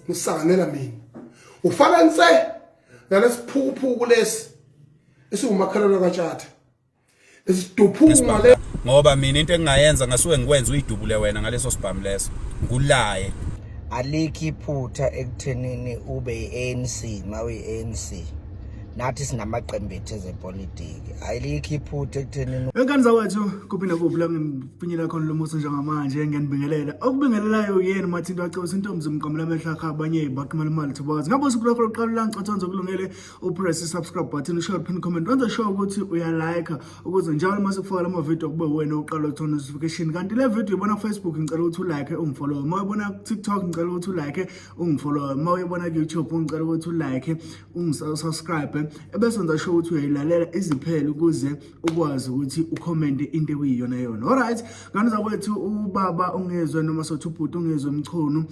ngisanganela mina ufana nse nalesiphuphuku lesi esiwumakhalelo kaTshatha lesiduphunga le ngoba mina into engingayenza ngasuke ngikwenza uyidubule wena ngaleso sibhamu leso ngulaye alikho iphutha ekuthenini ube i-ANC mawe i-ANC nathi sinamaqembu ezepolitiki alikho iphutha ekuthenini Ngani zawethu kuphinde kuphi ngifinyela khona lo muso njengamanje ngiyanibingelela okubingelelayo yena Mathinto acose intombi zomqamela amehla akha abanye ibaqimela imali thobazi ngabe usuku lakho lokuqala langicathonza kulungele upress subscribe button ushare pin comment wenza sure ukuthi uyalike ukuze njalo mase kufaka ama video kube wena oqala ukuthola notification kanti le video ubona ku Facebook ngicela ukuthi ulike ungifollow uma ubona ku TikTok ngicela ukuthi ulike ungifollow uma uyabona ku YouTube ngicela ukuthi ulike ungisubscribe ebese wenza sure ukuthi uyayilalela iziphelo ukuze ukwazi ukuthi ucommente into ekuyiyona yona. Alright, ngani zakwethu ubaba ungezwe noma sothi ubhuti ungezwe umchunu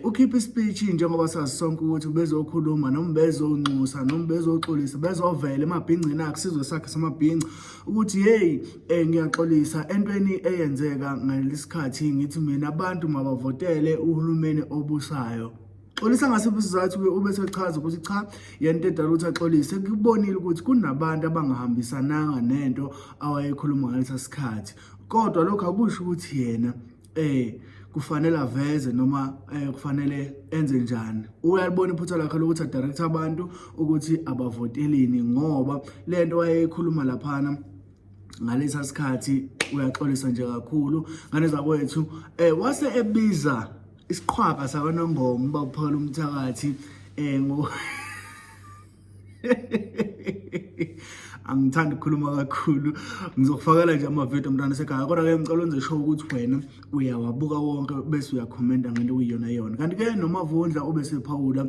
ukhipha ispeech njengoba sazi sonke ukuthi bezokhuluma noma bezonxusa noma bezoxolisa bezovela emabhingcini akusizwe sakhe samabhinci ukuthi hey ngiyaxolisa entweni eyenzeka ngalesikhathi ngithi mina abantu mabavotele uhulumeni obusayo. Xolisa ngasiphi isizathu ubese echaza ukuthi cha yento edala ukuthi axolise kubonile ukuthi kunabantu abangahambisananga nento awayekhuluma ngalesa sikhathi kodwa lokho akusho ukuthi yena kufanele aveze noma kufanele enze njani. Uyalibona iphutha lakhe lokuthi adirect abantu ukuthi abavotelini ngoba lento wayekhuluma laphana ngalesa sikhathi uyaxolisa nje kakhulu ngane zakwethu wase ebiza isiqhwaga sakwaNongoma bawuphola umthakathi ngo angithandi ukukhuluma kakhulu ngizokufakela nje ama video mntana sekhaya kodwa ke ngicela wenze sure ukuthi wena uyawabuka wonke bese uyakhomenta ngento uyiyona yona kanti ke noma Vundla ubese phawula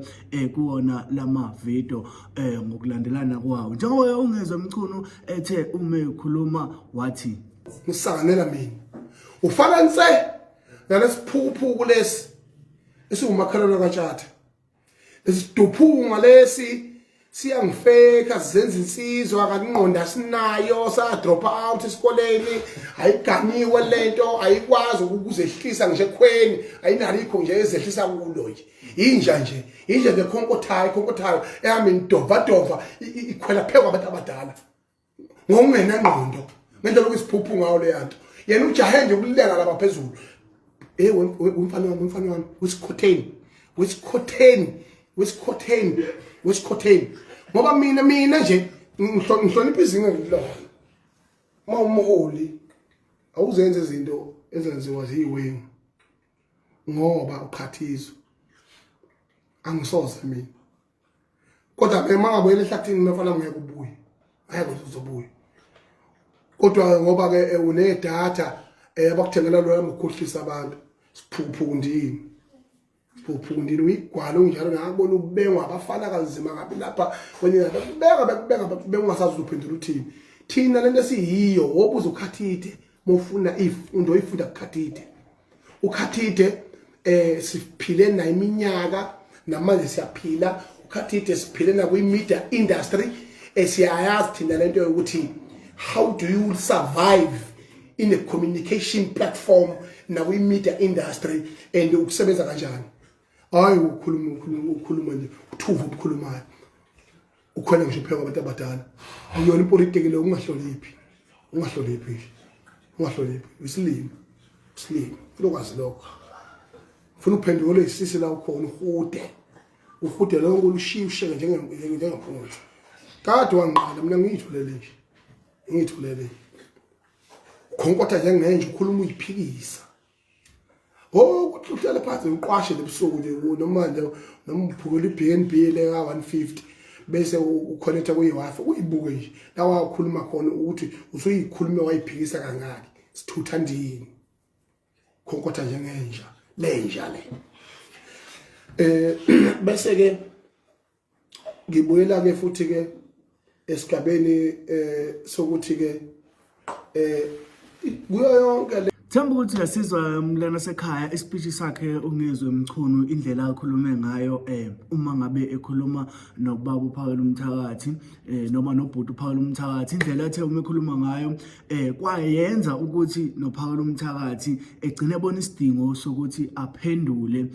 kuona lama video ngokulandelana kwawo njengoba ungezwe umchunu ethe uma ekhuluma wathi ngisanganela mina ufana nse nalesiphuphuku lesi esiwumakhalelo kaTshatha lesiduphunga lesi siyangifeka sizenza insizwa kaningqondo asinayo sa drop out esikoleni ayiganiwe lento ayikwazi ukuzehlisa ngisho ekhweni ayinalikho nje ezehlisa kulo nje inja bekhonkotayo ehamba indova ikhwela phekwa abantu abadala ngokungena ngqondo ngento lokuyisiphuphu ngawo le yanto yena ujahe nje ukulenga laba phezulu umfana wami wisikhotheni ngoba mina nje ngihlonipha izinga ngilona mawumholi awuzenze izinto ezenziwa ziyiwengu ngoba ukhathizwe angisoze mina kodwa mangabuye ehlathini mafana ngiyakubuya uzobuya kodwa ngoba ke unedatha abakuthengela lo yamkhohlisa abantu siphuphundini uyigwala unjalo ngakubona ubengwa abafana kanzima ngabe lapha kwenye bekubeka ungasazi uphendula uthini thina lento esiyiyo wobuza ukhathide mofuna ifundo oyifunda ukhathide ukhathide siphile na iminyaka namanje siyaphila ukhathide siphile na kwi media industry siyayazi thina lento yokuthi how do you survive in a communication platform na kwi media industry and ukusebenza kanjani hayi ukhuluma nje uthuva ukukhulumayo ukhona ngisho phela abantu abadala ayona ipolitiki le ungahloniphi isilimo lokwazi lokho ufuna uphendule isisi la ukhona uhude lo ngolushiye njengemphunga kade wanqala mina ngiyithulele khonkotha njengenje ukhuluma uyiphikisa kuhlela phansi uqwashe lebusuku nje noma nje nomphukula iBNB le ka 150 bese uconnecta kuyiWi-Fi uyibuke nje la wakhuluma khona ukuthi usuyikhulume wayiphikisa kangaki sithutha ndini khonkotha njengenja lenja le bese ke ngibuyela ke futhi ke esigabeni sokuthi ke kuyo yonke Themba ukuthi uyasizwa mlana sekhaya ispeech sakhe ungizwe Mchunu indlela akhulume ngayo uma ngabe ekhuluma nobaba uPhawula Umthakathi noma nobhuti uPhawula Umthakathi indlela ethe uma ekhuluma ngayo kwayenza ukuthi noPhawula Umthakathi egcine ebona isidingo sokuthi aphendule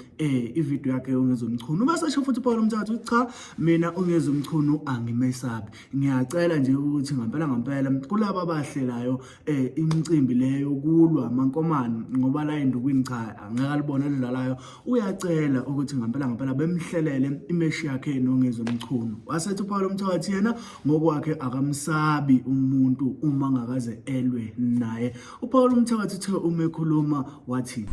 ivideo yakhe ungizwe Mchunu bese esho futhi uPhawula Umthakathi cha mina ungizwe Mchunu angimesabi ngiyacela nje ukuthi ngempela kulabo abahlelayo imicimbi leyo kulwa Nkomani ngoba la indukwini cha angeke alibone ledlalayo uyacela ukuthi ngempela bemhlelele imeshi yakhe nongezwe Mchunu wasethi uPhawula Umthakathi yena ngokwakhe akamsabi umuntu uma ngakaze elwe naye uPhawula Umthakathi uthe uma ekhuluma wathi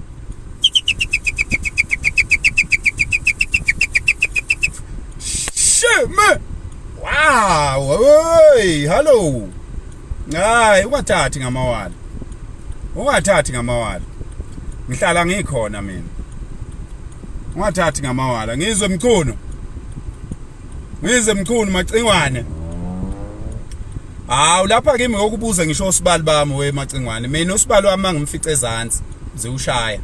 sheme wow hey hello hayi ungathathi ngamawala ungathathi ngamawala ngihlala ngikhona mina ungathathi ngamawala ngizwe Mchunu Macingwane hawu lapha kimi ngokubuza ngisho usibali bami weMacingwane mina usibali wami ngimfice ezantsi ziushaya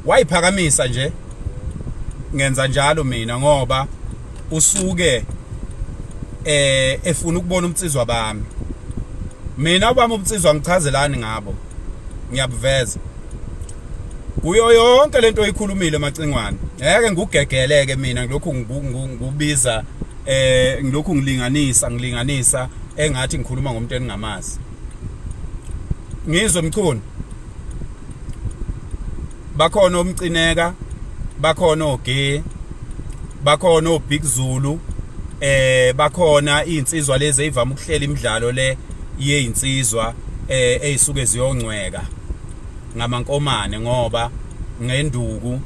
wayiphakamisa nje ngenza njalo mina ngoba usuke efuna ukubona umtsizwa bami mina ubami umtsizwa ngichazelani ngabo ngiyabuveza kuyo yonke lento oyikhulumile Macingwane ngeke ngugegeleke mina ngilokhu ngubiza ngilokhu ngilinganisa engathi ngikhuluma ngomuntu engingamazi ngizwe Mchunu bakhona umcineka bakhona oge bakhona oBig Zulu bakhona insizwa lezi ezivama ukuhlela imidlalo le yeyinsizwa eyisuke ziyongcweka ngamankomane ngoba ngenduku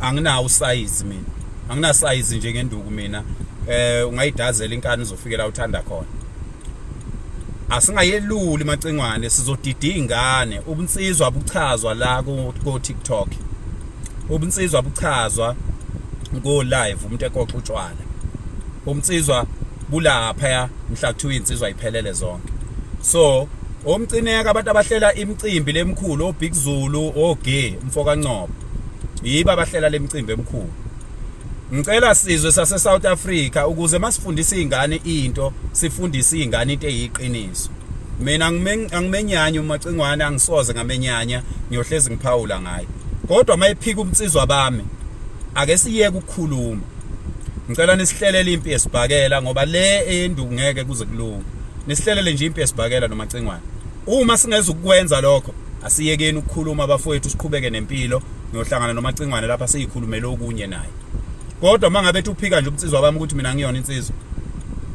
anginawo usize mina angina size nje ngenduku mina ungayidazela inkani uzofikela uthanda khona asingayeluli Macingwane sizodida ingane ubunsizwa buchazwa la ku TikTok ubunsizwa buchazwa go live umuntu ekoxa utshwala umnsizwa bulapha mhla kuthiwa insizwa iphelele zonke so omcineka abantu abahlela imicimbi lemkhulu oBig Zulu oge umfoka Ncobo yiba abahlela lemicimbi emkhulu ngicela sizwe sase South Africa ukuze masifundisa izingane into sifundise izingane into eyiqiniso mina angimenyanya uMacingwane angisoze ngamenyanya ngiyohlezi ngiphawula ngaye kodwa mayiphika umtsizwa bami ake siyeke ukukhuluma ngicela nisihlelele impi yesibhakela ngoba le enduku ngeke kuze kulunga nisihlelele nje impi yesibhakela noMacingwane uma singeza ukwenza lokho asiyekeni ukukhuluma abafowethu siqhubeke nempilo ngiyohlangana noMacingwane lapha siyikhulumele okunye naye kodwa mangabe uphika nje umtsizwa bami ukuthi mina ngiyona insizwa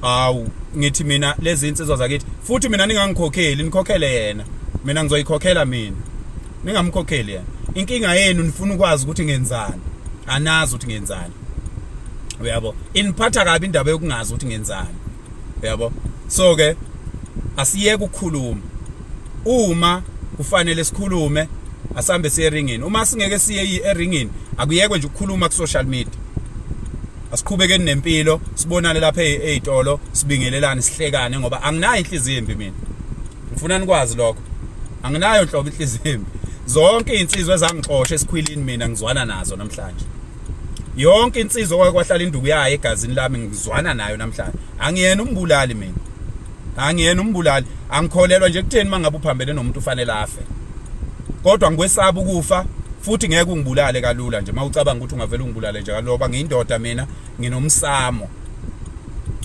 awu ngithi mina lezi insizwa zakithi futhi mina ningangikhokheli nikhokhele yena mina ngizoyikhokhela mina ningamkhokheli yena inkinga yenu nifuna ukwazi ukuthi ngenzani anazi ukuthi ngenzani uyabo iniphatha kabi indaba yokungazi ukuthi ngenzani uyabo so ke asiyeke ukukhuluma uma kufanele sikhulume asambe siye eringini uma singeke siye eringini akuyekwe nje ukukhuluma ku social media asiqhubekeni nempilo sibonane lapha ezitolo sibingelelane sihlekane ngoba anginayo inhliziyo embi mina ngifuna nikwazi lokho anginayo inhlobo inhliziyo embi zonke insizwe ezangixoshwe esikhwilini mina ngizwana nazo namhlanje yonke insizwe okwahlala induku yayo egazini lami ngizwana nayo namhlanje angiyena umbulali mina angiyena umbulali angikholelwa nje kutheni mangabe uphambene nomuntu ufanele afe kodwa ngikwesaba ukufa futhi ngeke ungibulale kalula nje mawucabanga ukuthi ungavela ungibulale nje kaloba ngiyindoda mina nginomsamo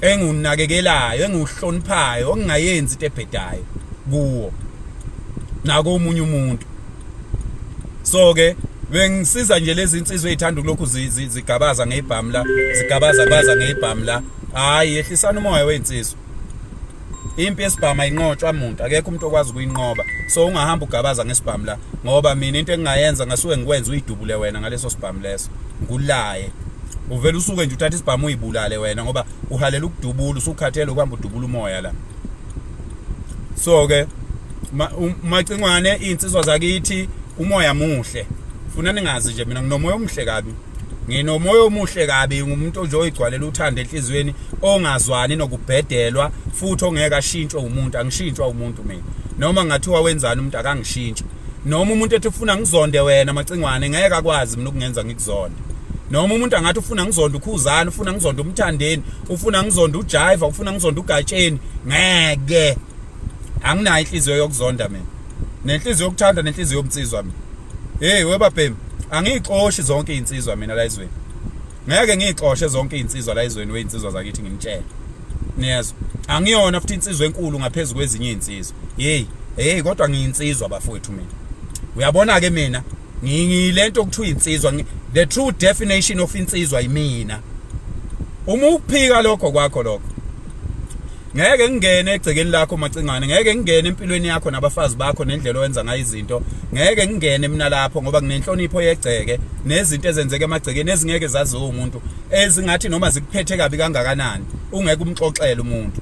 engunakekelayo enguhloniphayo ongayenzi into ebhedayo kuwo nako umunye umuntu so ke bengisiza nje lezi insizwe ezithanda kulokhu zigabaza ngeibhamla zigabaza ngeibhamla hayi yehlisana umoya weinsizwe impi yesibhama inqotshwa umuntu akekho umuntu okwazi ukuyinqoba so ungahamba ugabaza ngesibhamla ngoba mina into engingayenza ngasuke ngikwenza uyidubule wena ngaleso sibhamu leso ngulaye uvela usuke nje uthatha isibhamu uyibulale wena ngoba uhalela ukudubula usukhathele ukuhamba udubula umoya la so ke Macingwane insizwa zakithi umoya muhle funa ningazi nje mina nginomoya omuhle kabi nginomoya omuhle kabi ngumuntu nje oyigcwalela uthando enhlizweni ongazwani nokubhedelwa futhi ongeke ashintshwe umuntu angishintshwa umuntu mina noma ngathiwa wenzani umuntu akangishintshi noma umuntu ethi ufuna ngizonde wena Macingwane ngeke akwazi mina ukungenza ngikuzonde noma umuntu angathi ufuna ngizonde ukhuzana ufuna ngizonde umthandeni ufuna ngizonde uJiva ufuna ngizonde uGatsheni ngeke anginayo inhliziyo yokuzonda mina nenhliziyo yokuthanda nenhliziyo yomtsizwa mina hey webabhemi angixoshi zonke izinsizwa mina la ezweni ngeke ngixoshe zonke izinsizwa la ezweni weinsizwa zakithi ngimtshela niyezwa angiyona futhi insizwa enkulu ngaphezulu kwezinye izinsizwa hey kodwa ngiyinsizwa bafowethu mina uyabona ke mina ngilento okuthiwa insizwa the true definition of insizwa yimina uma uphika lokho kwakho lokho ngeke ngingene egcekeni lakho Macingwane ngeke ngingene empilweni yakho nabafazi bakho nendlela owenza ngayo izinto ngeke ngingene mina lapho ngoba nginenhlonipho yegceke nezinto ezenzeke emagcekeni ezingeke zaziwe umuntu ezingathi noma zikuphethe kabi kangakanani ungeke umxoxele umuntu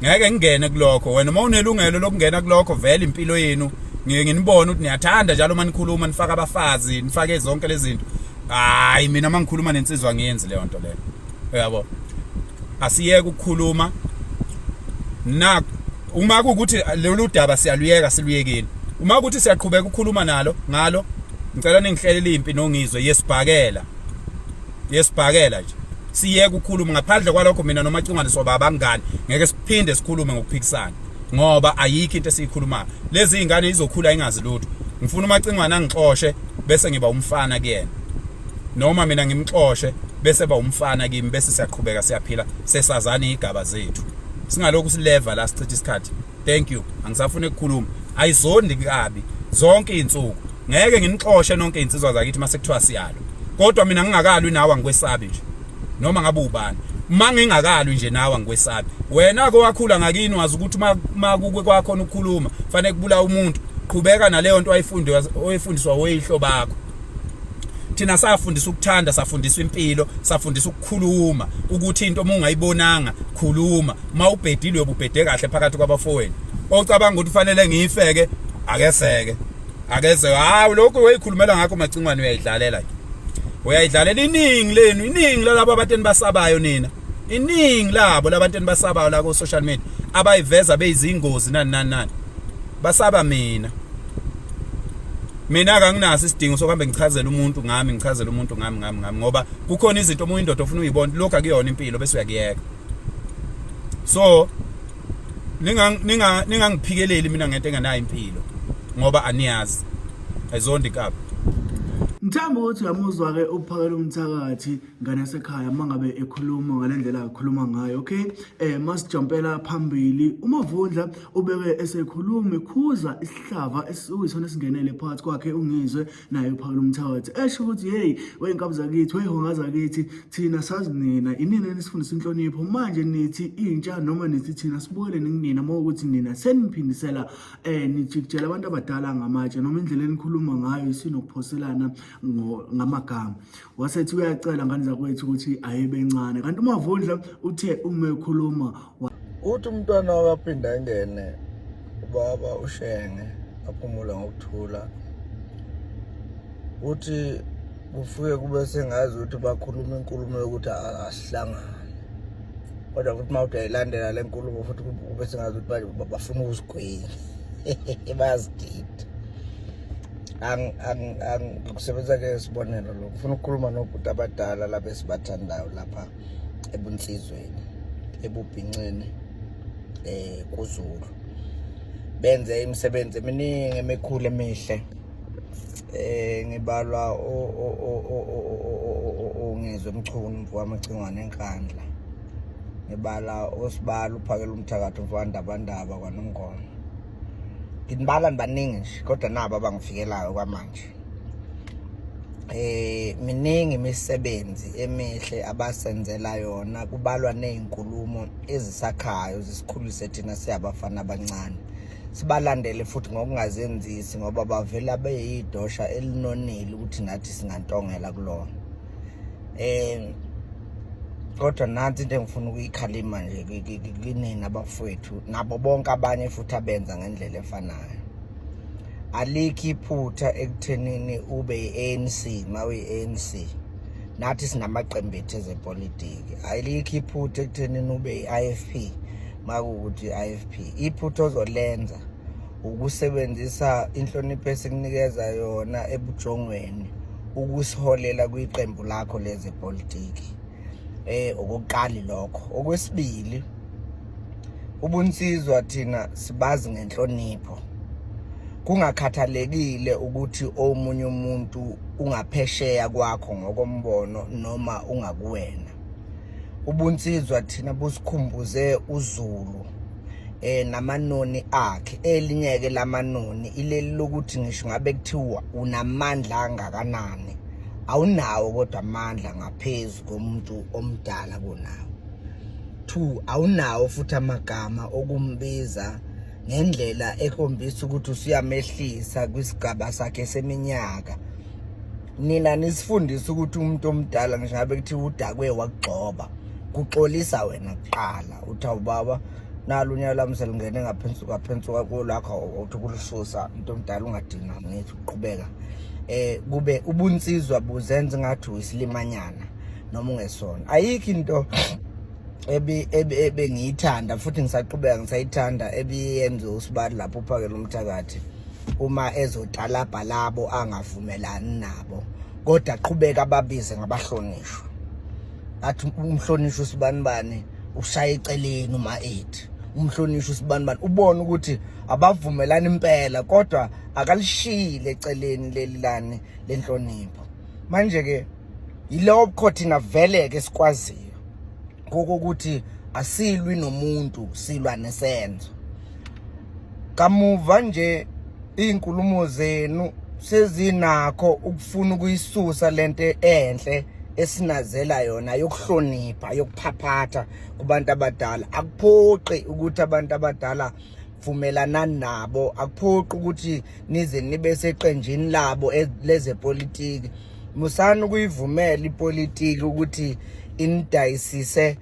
ngeke ngingene kulokho wena uma unelungelo lokungena kulokho vele impilo yenu nginibona ukuthi niyathanda njalo manikhuluma nifaka abafazi nifake zonke lezi zinto hayi mina mangikhuluma nensizwa ngiyenzi leyo nto leyo uyabo asiyeke ukukhuluma na uma ukuthi lolu daba siyaluyeka siluyekeni uma ukuthi siyaqhubeka ukukhuluma ngalo ngicela ningihlelele impi nongizwe yesibhakela nje siyeke ukukhuluma ngaphandle kwalokho mina noMacingwane soba abangani ngeke siphinde sikhulume ngokuphikisana ngoba ayikho into esiyikhuluma lezi izingane izokhula ingazi lutho ngifuna uMacingwane angixoshe bese ngiba umfana kuyena noma mina ngimxoshe bese ba umfana kimi bese siyaqhubeka siyaphila sesazana igaba zethu singalokhu sileva la sichitha isikhathi thank you angisafuna ukukhuluma ayizondi kabi zonke izinsuku ngeke nginixoshe nonke izinsizwa zakithi mase kuthiwa siyalo kodwa mina ngingakalwi nawe angikwesabi nje noma ngabe ubani mangingakalwi nje nawe angikwesabi wena ko wakhula ngakini wazi ukuthi makukwe kwakho ukukhuluma fanele kubula umuntu qhubeka naleyo nto oyifundiswa oyihlo bakho thina safundiswa ukuthanda safundiswa impilo safundiswa ukukhuluma ukuthi into uma ungayibonanga khuluma mawubhedile ububhede kahle phakathi kwabafowenu ocabanga ukuthi fanele ngiyifeke akese hawu lokho weyikhulumela ngakho Macingwane uyayidlalela iningi lalabo abateni basabayo nina iningi labo labantu basabayo la ku social media abayiveza beyizingozi nani basaba mina akanginaso isidingo sokuhambe ngichazela umuntu ngami ngoba kukhona izinto uma indoda ofuna uyibona lokho akuyona impilo bese uyakiyeka so ningangiphikeleli mina ngento enganayo impilo ngoba aniyazi ayizondi kabi Ngithanda ukuthi uyamuzwa ke uphakela umthakathi ngane sekhaya mangabe ekhuluma ngalendlela akhuluma ngayo okay masijumpela phambili uMavundla ubeke esekhuluma ikhuza isihlava esiyisona singenele phakathi kwakhe ungizwe naye uphakela umthakathi esho ukuthi hey wenkabi zakithi wehonga zakithi thina sazi nina inini nisifundisa inhlonipho manje nithi intsha noma nithi thina sibukele ninina ukuthi nina seniphindisela nijikjela abantu abadala ngamatshe noma indlela enikhuluma ngayo isinokuphoselana ngamagama wasethi uyacela ngane zakwethu ukuthi ayibencane kanti uMavundla uthe uma ekhuluma uthi umntwana wakaphinda engene ubaba uShenge aphumula ngokuthula uthi kufike kube sengazi ukuthi bakhuluma inkulumo yokuthi asihlangane kodwa futhi mawuthi ayilandela le nkulumo futhi kube sengazi ukuthi bafuna ukusigwenya bazigida kusebenza ke sibonelo lo ufuna ukukhuluma nobuthi abadala lapha esibathandayo lapha ebunsizweni ebubhincini kuZulu benze imisebenzi eminingi emikhulu emihle ngibalwa ongizwe Mchunu mfowami Macingwane eNkandla ngibala osibala uphakela umthakathi mfowanda bandaba kwaNongoma ngibala baningi nje kodwa nabo abangifikelayo kwamanje miningi imisebenzi emihle abasenzela yona kubalwa nezinkulumo ezisakhayo zisikhulise thina siyabafana abancane sibalandele futhi ngokungazenzisi ngoba bavela beyidosha elinonile ukuthi nathi singantongela kulona kodwa nansi into engifuna ukuyikhalima nje kinina abafowethu nabo bonke abanye futhi abenza ngendlela efanayo alikho iphutha ekuthenini ube iANC mawe iANC nathi sinamaqembu ezepolitiki alikho iphutha ekuthenini ube iIFP makuthi iIFP iphutha ozolenza ukusebenzisa inhlonipho esikunikeza yona ebujongweni ukusiholela kwiqembu lakho lezepolitiki. Okokuqala lokho. Okwesibili, ubunsizwa thina sibazi ngenhlonipho. Kungakhathalekile ukuthi omunye umuntu ungaphesheya kwakho ngokombono noma ungakuwena. Ubunsizwa thina busikhumbuze uZulu namanoni akhe. Elinyeke lamanoni ileli lokuthi ngisho ngabe kuthiwa unamandla angakanani, awunawo kodwa amandla ngaphezu komuntu omdala kunawo. 2, awunawo futhi amagama okumbiza ngendlela ekhombisa ukuthi usiyamehlisa kwisigaba sakhe seminyaka. Nina nisifundisa ukuthi umuntu omdala ngisho ngabe kuthiwa udakwe wakugxoba, kuxolisa wena kuqala. Uthi awubaba nalo unyaka lami selingene ngaphansi kwakho uthi kulisusa umuntu omdala ungadinga ngithi uqhubeka. Kube ubunsizwa buzenza ngathi uyisilimanyana noma ungesona. Ayikho into ebe ngiyithanda futhi ngisaqhubeka ngisayithanda ebiyenza uSibali lapho uphakela umthakathi uma ezotalabha labo angavumelani nabo, kodwa aqhubeka ababize ngabahlonishwa. Athi umhlonishwa uSibanibani ushaya eceleni uma ethi umhlonishwa uSibanibani ubone ukuthi abavumelani impela kodwa akalishile eceleni lelilani lenhlonipho. Manje ke yilowo bukhona vele ke sikwaziyo kokuthi asilwi nomuntu, silwa nesenzo. Kamuva nje inkulumo zenu sezinakho ukufuna ukuyisusa lento enhle esinazela yona yokuhlonipha, yokuphaphatha kubantu abadala. Akuphoqi ukuthi abantu abadala vumelana nabo, akuphoqi ukuthi nize nibe seqenjini labo lezepolitiki. Musana ukuyivumela ipolitiki ukuthi indayisise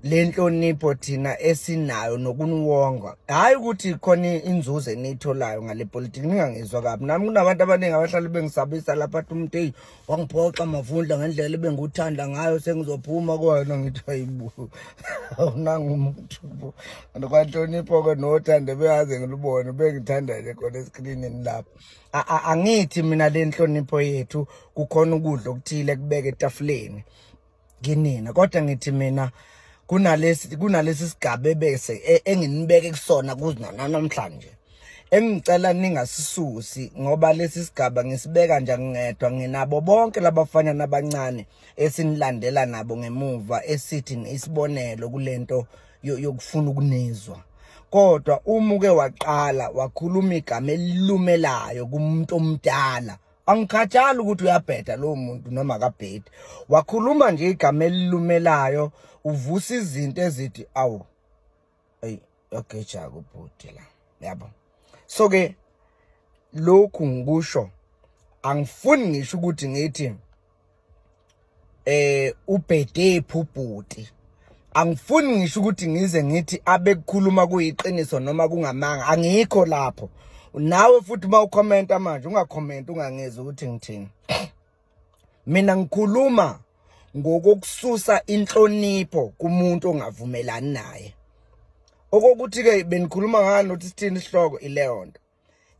lenhlonipho thina esinayo nokuniwonga. Hayi ukuthi khona inzuzo enitholayo ngale politiki, ningangizwa kabi. Nami kunabantu abaningi abahlala bengisabisa lapha athi umuntu hey wangiphoxa amavundla ngendlela ebenguthanda ngayo sengizophuma kona. Ngithi hayibo awunanga umuntu nokwanhlonipho ke nothanda beyaze ngilubone bengithanda nje khona escreenini lapha. Angithi mina le nhlonipho yethu kukhona ukudla okuthile kubeka etafuleni kinina, kodwa ngithi mina kunalesi sigaba bese enginibeke kusona kuzona namhlanje engicela ningasisusi, ngoba lesi sigaba ngisibeka nje ngedwa. Nginabo bonke labafana nabancane esinilandela nabo ngemuva esithi isibonelo kulento yokufuna ukunizwa. Kodwa uma uke waqala wakhuluma igama elilumelayo kumuntu omdala, angikhathali ukuthi uyabheda lo muntu noma akabhedi, wakhuluma nje igama elilumelayo uvusa izinto ezithi awu hey yageja kubhuti la, yabo. So ke lokhu ngikusho angifuni ngisho ukuthi ngithi ubhede phubhuti, angifuni ngisho ukuthi ngize ngithi abekukhuluma kuyiqiniso noma kungamanga, angikho lapho. Nawe futhi mawukhomenta manje ungakhomenta ungangeza ukuthi ngithini. Mina ngikhuluma ngokususa inhlonipho kumuntu ongavumelani naye. Okokuthi ke benikhuluma ngani nothi sithini isihloko ileyonto.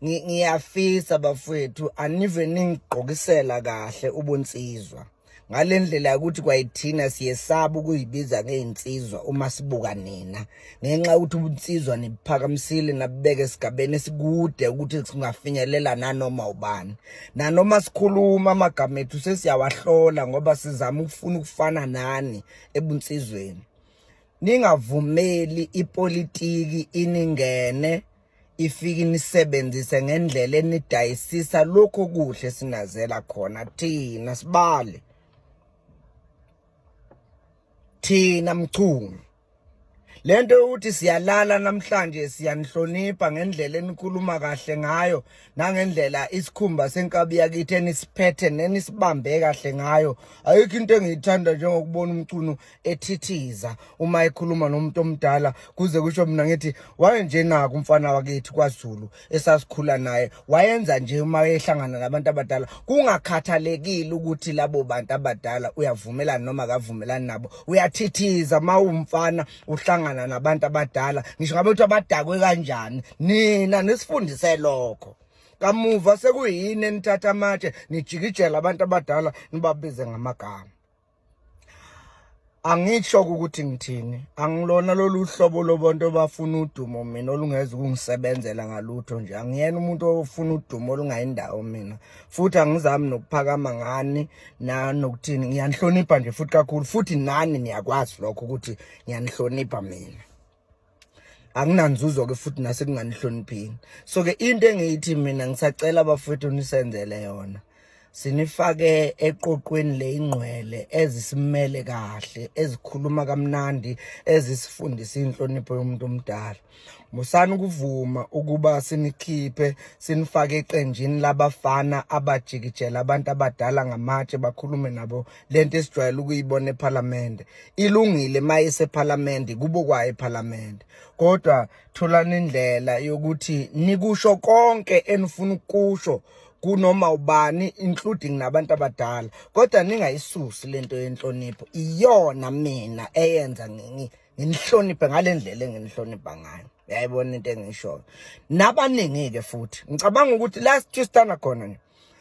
Ngiyafisa bafowethu anive ningigqokisela kahle ubunsizwa. Ngalendlela ukuthi kwayithina siyesaba ukuyibiza ngeinsizwa uma sibuka nina, ngenxa ukuthi ubunsizwa niphakamisile nabibeke esigabeni esikude ukuthi singafinyelela nanoma ubani. Nanoma sikhuluma amagama ethu sesiyawahlola ngoba sizama ukufuna ukufana nani ebunsizweni. Ningavumeli ipolitiki iningene ifike nisebenzise ngendlela enidayisisa lokho kuhle sinazela khona thina Sibali, thina Mchunu. Lento ukuthi siyalala namhlanje siyanihlonipha ngendlela enikhuluma kahle ngayo nangendlela isikhumba senkabi yakithi enisiphethe nenisibambe kahle ngayo. Ayikho into engiyithanda njengokubona uMchunu ethithiza uma ekhuluma nomuntu omdala kuze kusho mina ngithi waye nje naka umfana wakithi kwaZulu esasikhula naye wayenza nje uma ehlangana nabantu abadala, kungakhathalekile ukuthi labo bantu abadala uyavumelana noma akavumelani nabo, uyathithiza mawumfana uhlangana ukuhlangana nabantu abadala ngisho ngabe ukuthi abadakwe kanjani nina nisifundise lokho kamuva sekuyini enithatha amatshe nijikijela abantu abadala nibabize ngamagama angisho ukuthi ngithini angilona lolu hlobo lobantu abafuna udumo mina olungeze ukungisebenzela ngalutho nje angiyena umuntu ofuna udumo olungayindawo mina futhi angizami nokuphakama ngani nokuthini ngiyanihlonipha nje futhi kakhulu futhi nani niyakwazi lokho ukuthi ngiyanihlonipha mina anginanzuzo ke futhi nasekunganihloniphini so ke into engiyithi mina ngisacela abafowethu nisenzele yona sinifake eqoqweni leingcwele ezisimele kahle ezikhuluma kamnandi ezisifundisa inhlonipho yomuntu omdala musani ukuvuma ukuba sinikhiphe sinifake eqenjini labafana abajikijela abantu abadala ngamatshe bakhulume nabo lento esijwayele ukuyibona eParliament ilungile mayise eParliament kubo kwa eParliament kodwa tholani indlela yokuthi nikusho konke enifuna ukusho kunoma ubani including nabantu abadala kodwa ningayisusi lento yenhlonipho iyona mina eyenza nginihloniphe ngalendlela enginihlonipha ngayo uyayibona into engisho nabaningi ke futhi ngicabanga ukuthi la twistana khona nje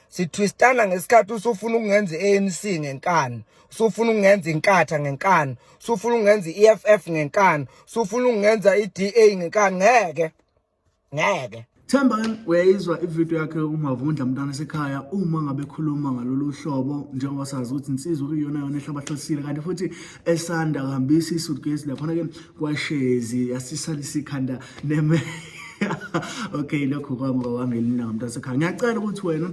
sitwistana ngesikhathi usufuna ukungenza iANC ngenkani usufuna ukungenza inkatha ngenkani usufuna ukungenza iEFF ngenkani usufuna ukungenza iDA ngenkani ngeke Themba uyayizwa ivideo yakhe uMavundla Mntwana Sekhaya uma ngabe khuluma ngalolu hlobo njengoba sazi ukuthi insizwa kuyona yona ehlabahlosile kanti futhi esanda kuhambisa isuitcase lapha ke kwashezi yasisalisa ikhanda neme okay lokho kwangelinga Mntwana Sekhaya ngiyacela ukuthi wena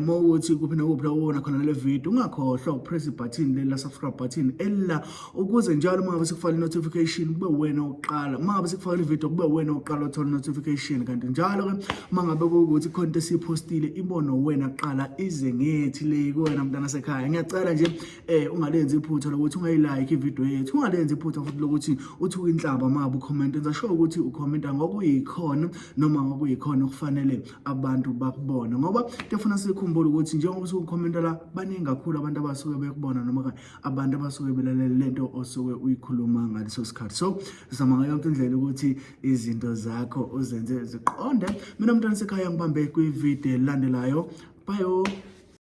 mawuthi kuphina ubona khona le video ungakhohlwa upress ibutton lela subscribe button ella ukuze njalo mangabe sikufaka notification kube wena oqala mangabe sikufaka video kube wena oqala uthola notification kanti njalo ke mangabe ukuthi content esipostile ibono wena qala ize ngethi le kuwena Mntwana Sekhaya ngiyacela nje ungalenzi iphutha lokuthi ungayilike ivideo yethu ungalenzi iphutha futhi lokuthi uthi uyinhlamba mangabe ucomment enza sure ukuthi ucomment ngokuyikhona noma ngokuyikhona okufanele abantu bakubona ngoba kufuna sikhumbule ukuthi njengoba usukhomenta la baningi kakhulu abantu abasuke bekubona noma abantu abasuke belalele lento osuke uyikhuluma ngaleso sikhathi so sizama yonke indlela ukuthi izinto zakho uzenze ziqonde mina Mntwana Sekhaya ngibambe kwivideo elandelayo bye.